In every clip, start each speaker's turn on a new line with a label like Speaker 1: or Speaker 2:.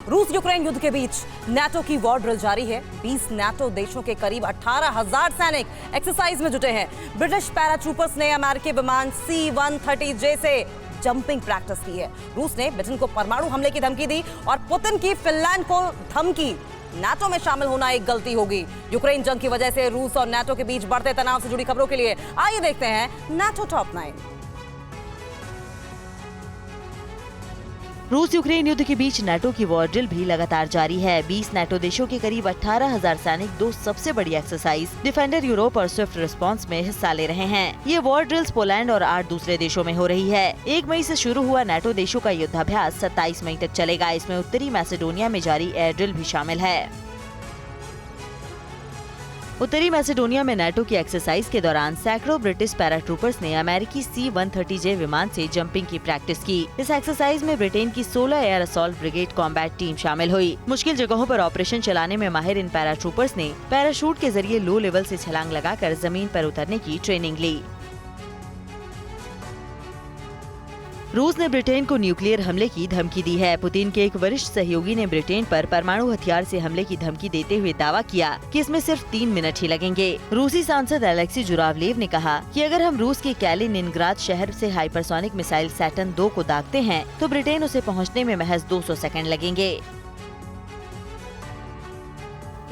Speaker 1: रूस यूक्रेन युद्ध के बीच नाटो की वॉर ड्रिल जारी है। 20 नाटो देशों के करीब 18,000 सैनिक एक्सरसाइज में जुटे हैं। ब्रिटिश पैराट्रूपर्स ने अमेरिकी विमान C-130J से जंपिंग प्रैक्टिस की है। रूस ने ब्रिटेन को परमाणु हमले की धमकी दी और पुतिन की फिनलैंड को धमकी, नाटो में शामिल होना एक गलती होगी। यूक्रेन जंग की वजह से रूस और नाटो के बीच बढ़ते तनाव से जुड़ी खबरों के लिए आइए देखते हैं नाटो टॉप 9।
Speaker 2: रूस यूक्रेन युद्ध के बीच नाटो की वॉर ड्रिल भी लगातार जारी है। 20 नाटो देशों के करीब 18,000 सैनिक दो सबसे बड़ी एक्सरसाइज डिफेंडर यूरोप और स्विफ्ट रिस्पांस में हिस्सा ले रहे हैं। ये वॉर ड्रिल्स पोलैंड और 8 दूसरे देशों में हो रही है। 1 मई से शुरू हुआ नाटो देशों का युद्धाभ्यास 27 मई तक चलेगा। इसमें उत्तरी मैसेडोनिया में जारी एयर ड्रिल भी शामिल है। उत्तरी मैसेडोनिया में नाटो की एक्सरसाइज के दौरान सैकड़ों ब्रिटिश पैराट्रूपर्स ने अमेरिकी C-130J विमान से जंपिंग की प्रैक्टिस की। इस एक्सरसाइज में ब्रिटेन की 16 air assault brigade combat team शामिल हुई। मुश्किल जगहों पर ऑपरेशन चलाने में माहिर इन पैराट्रूपर्स ने पैराशूट के जरिए लो लेवल से छलांग लगाकर जमीन पर उतरने की ट्रेनिंग ली। रूस ने ब्रिटेन को न्यूक्लियर हमले की धमकी दी है। पुतिन के एक वरिष्ठ सहयोगी ने ब्रिटेन पर परमाणु हथियार से हमले की धमकी देते हुए दावा किया कि इसमें सिर्फ 3 मिनट ही लगेंगे। रूसी सांसद अलेक्सी जुरावलेव ने कहा कि अगर हम रूस के कैलिनिनग्राद शहर से हाइपरसोनिक मिसाइल सैटर्न 2 को दागते हैं तो ब्रिटेन उसे पहुंचने में महज 200 सेकंड लगेंगे।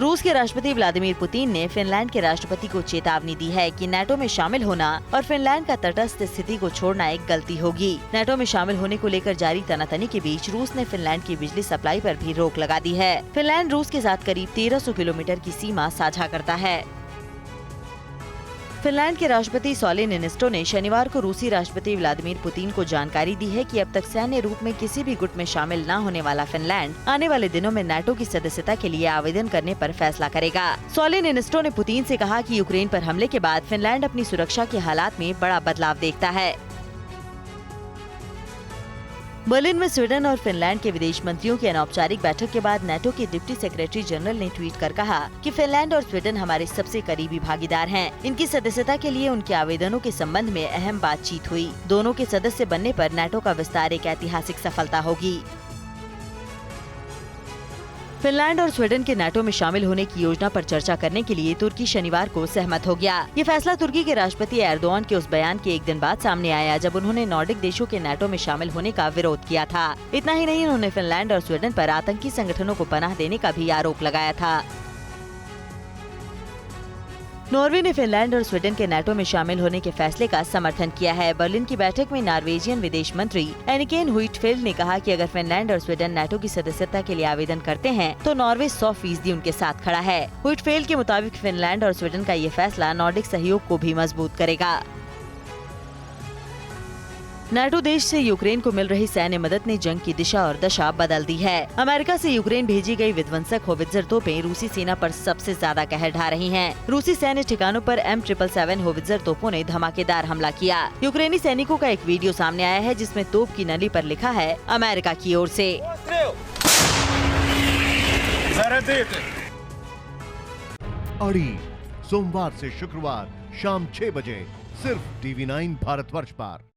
Speaker 2: रूस के राष्ट्रपति व्लादिमीर पुतिन ने फिनलैंड के राष्ट्रपति को चेतावनी दी है कि नाटो में शामिल होना और फिनलैंड का तटस्थ स्थिति को छोड़ना एक गलती होगी। नाटो में शामिल होने को लेकर जारी तनातनी के बीच रूस ने फिनलैंड की बिजली सप्लाई पर भी रोक लगा दी है। फिनलैंड रूस के साथ करीब 1300 किलोमीटर की सीमा साझा करता है। फिनलैंड के राष्ट्रपति सॉली निनिस्टो ने शनिवार को रूसी राष्ट्रपति व्लादिमीर पुतिन को जानकारी दी है कि अब तक सैन्य रूप में किसी भी गुट में शामिल न होने वाला फिनलैंड आने वाले दिनों में नाटो की सदस्यता के लिए आवेदन करने पर फैसला करेगा। सॉली निनिस्टो ने पुतिन से कहा कि यूक्रेन पर हमले के बाद फिनलैंड अपनी सुरक्षा के हालात में बड़ा बदलाव देखता है। बर्लिन में स्वीडन और फिनलैंड के विदेश मंत्रियों की अनौपचारिक बैठक के बाद नाटो के डिप्टी सेक्रेटरी जनरल ने ट्वीट कर कहा कि फिनलैंड और स्वीडन हमारे सबसे करीबी भागीदार हैं। इनकी सदस्यता के लिए उनके आवेदनों के संबंध में अहम बातचीत हुई। दोनों के सदस्य बनने पर नाटो का विस्तार एक ऐतिहासिक सफलता होगी। फिनलैंड और स्वीडन के नाटो में शामिल होने की योजना पर चर्चा करने के लिए तुर्की शनिवार को सहमत हो गया। ये फैसला तुर्की के राष्ट्रपति एर्दोआन के उस बयान के एक दिन बाद सामने आया जब उन्होंने नॉर्डिक देशों के नाटो में शामिल होने का विरोध किया था। इतना ही नहीं, उन्होंने फिनलैंड और स्वीडन पर आतंकी संगठनों को पनाह देने का भी आरोप लगाया था। नॉर्वे ने फिनलैंड और स्वीडन के नाटो में शामिल होने के फैसले का समर्थन किया है। बर्लिन की बैठक में नॉर्वेजियन विदेश मंत्री एनिकेन हुइटफेल्ड ने कहा कि अगर फिनलैंड और स्वीडन नाटो की सदस्यता के लिए आवेदन करते हैं तो नॉर्वे 100% उनके साथ खड़ा है। हुइटफेल्ड के मुताबिक फिनलैंड और स्वीडन का ये फैसला नॉर्डिक सहयोग को भी मजबूत करेगा। नाटो देश से यूक्रेन को मिल रही सैन्य मदद ने जंग की दिशा और दशा बदल दी है। अमेरिका से यूक्रेन भेजी गई विध्वंसक होवित्जर तोपें रूसी सेना पर सबसे ज्यादा कहर ढा रही हैं। रूसी सैन्य ठिकानों पर M777 होवित्जर तोपों ने धमाकेदार हमला किया। यूक्रेनी सैनिकों का एक वीडियो सामने आया है जिसमें तोप की नली पर लिखा है अमेरिका की ओर से।
Speaker 3: अड़ी सोमवार से शुक्रवार शाम 6 बजे सिर्फ TV9 भारतवर्ष पर।